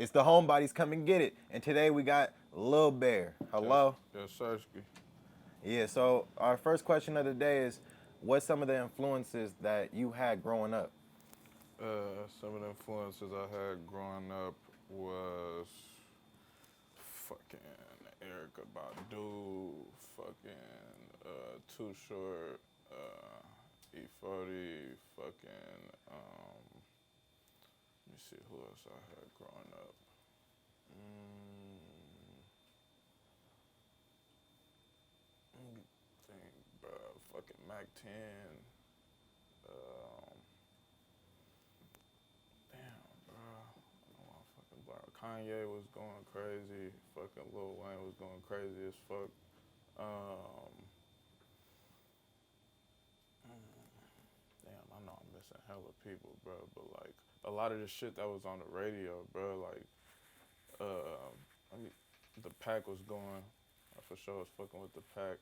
It's the Homebodies, come and get it. And today we got Lil Bear. Hello? Yes, Sersky. Yeah, so our first question of the day is, what's some of the influences that you had growing up? Some of the influences I had growing up was fucking Erica Badu, fucking Too Short, E40, fucking, let me see who else I had growing up. Let me think, bro. Fucking Mac 10. Damn, bro. Fucking bro. Kanye was going crazy. Fucking Lil Wayne was going crazy as fuck. Um, Damn, I know I'm missing hella people, bro. But like a lot of the shit that was on the radio, bro. Like, I mean, the pack was going. I for sure was fucking with the pack.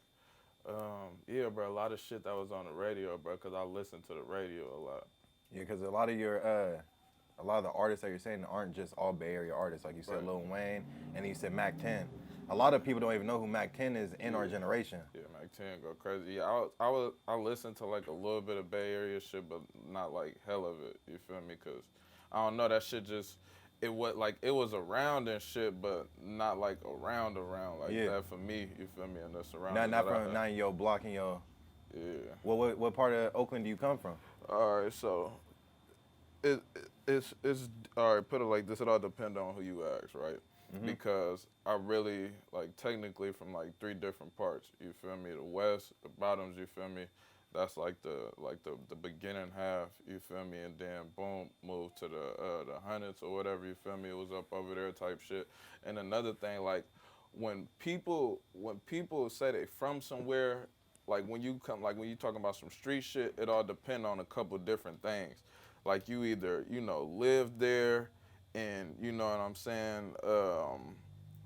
Yeah, bro. A lot of shit that was on the radio, bro. Cause I listened to the radio a lot. Yeah, because a lot of the artists that you're saying aren't just all Bay Area artists. Like you said, Right. Lil Wayne, and then you said Mac 10. A lot of people don't even know who Mac 10 is in our generation. Yeah, Mac 10 go crazy. Yeah, I listened to like a little bit of Bay Area shit, but not like hell of it. You feel me? Cause I don't know, that shit just it was around and shit, but not like around like Yeah. that for me. You feel me? And that's around. Not from not in your block in your. Yeah. What part of Oakland do you come from? All right, so it's all right. Put it like this: it all depends on who you ask, right? Because I really like technically from like three different parts. You feel me? The west, the bottoms. You feel me? That's like the beginning half. You feel me? And then boom, move to the hundreds or whatever. You feel me? It was up over there type shit. And another thing, like when people say they from somewhere, like when you talking about some street shit, it all depend on a couple different things. Like you either live there, and you know what I'm saying,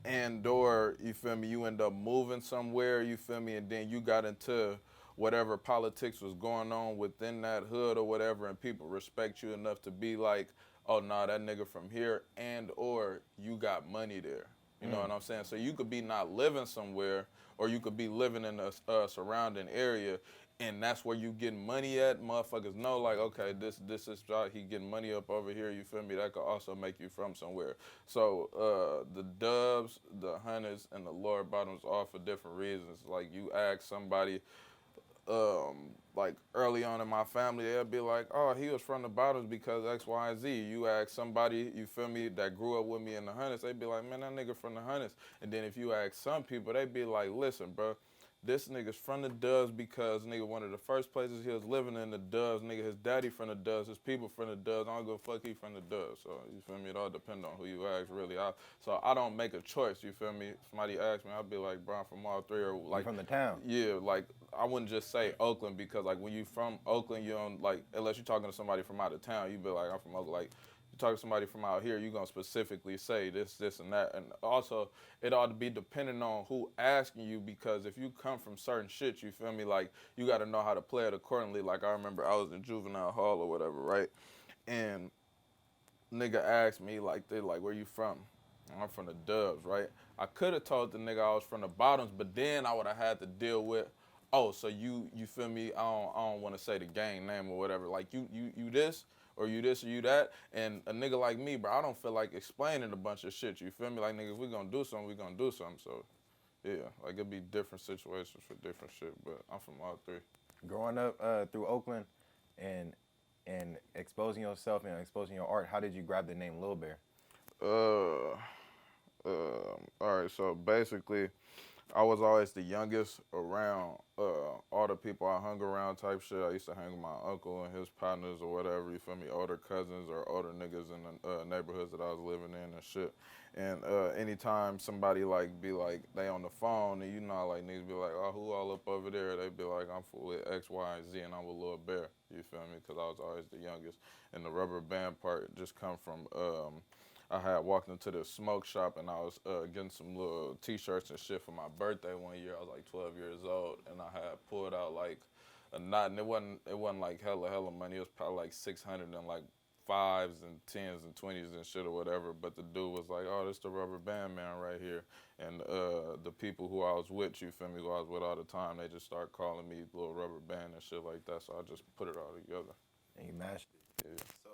and or you feel me, you end up moving somewhere, you feel me, and then you got into whatever politics was going on within that hood or whatever, and people respect you enough to be like, oh nah, that nigga from here, and or you got money there. You know what I'm saying? So you could be not living somewhere, or you could be living in a surrounding area, and that's where you getting money at. Motherfuckers know, like, okay, this is he getting money up over here. You feel me? That could also make you from somewhere. So the dubs, the hundreds, and the lower bottoms, all for different reasons. Like you ask somebody, like early on in my family, they'll be like, oh, he was from the bottoms because X, Y, and Z. You ask somebody, you feel me, that grew up with me in the hundreds, they be like, man, that nigga from the hundreds. And then if you ask some people, they be like, listen, bro, this nigga's from the Dubs because nigga one of the first places he was living in the Dubs. Nigga, his daddy from the Dubs, his people from the Dubs. I don't give a fuck, he from the Dubs. So you feel me? It all depends on who you ask, really. So I don't make a choice. You feel me? Somebody asks me, I'll be like, bro, I'm from all three, or like From the town. Yeah, like I wouldn't just say Oakland because like when you from Oakland, you don't like unless you're talking to somebody from out of town, you be like, I'm from Oakland. Like you talk to somebody from out here, you're gonna specifically say this, and that. And also it ought to be dependent on who asking you, because if you come from certain shit, you feel me, like you gotta know how to play it accordingly. Like I remember I was in juvenile hall or whatever, right? And nigga asked me like they like, where you from? I'm from the Dubs, right? I could have told the nigga I was from the bottoms, but then I would have had to deal with, oh, so you feel me? I don't want to say the gang name or whatever. Like you this or you this or you that, and a nigga like me, bro, I don't feel like explaining a bunch of shit. You feel me? Like nigga, if we gonna do something, we gonna do something. So yeah, like it'd be different situations for different shit, but I'm from all three. Growing up through Oakland and exposing yourself and exposing your art, how did you grab the name Lil Bear? Uh, all right, so basically, I was always the youngest around all the people I hung around type shit. I used to hang with my uncle and his partners or whatever, you feel me, older cousins or older niggas in the neighborhoods that I was living in and shit. And anytime somebody like be like, they on the phone and you know like niggas be like, oh, who all up over there? They be like, I'm with X, Y, and Z and I'm with Lil Bear, you feel me, because I was always the youngest. And the rubber band part just come from, I had walked into the smoke shop and I was getting some little t-shirts and shit for my birthday one year. I was like 12 years old and I had pulled out like a knot, and it wasn't like hella money. It was probably like 600 and like fives and tens and 20s and shit or whatever. But the dude was like, "Oh, this the rubber band man right here." And the people who I was with, you feel me, who I was with all the time, they just start calling me little rubber band and shit like that. So I just put it all together. And you mashed it. Yeah. So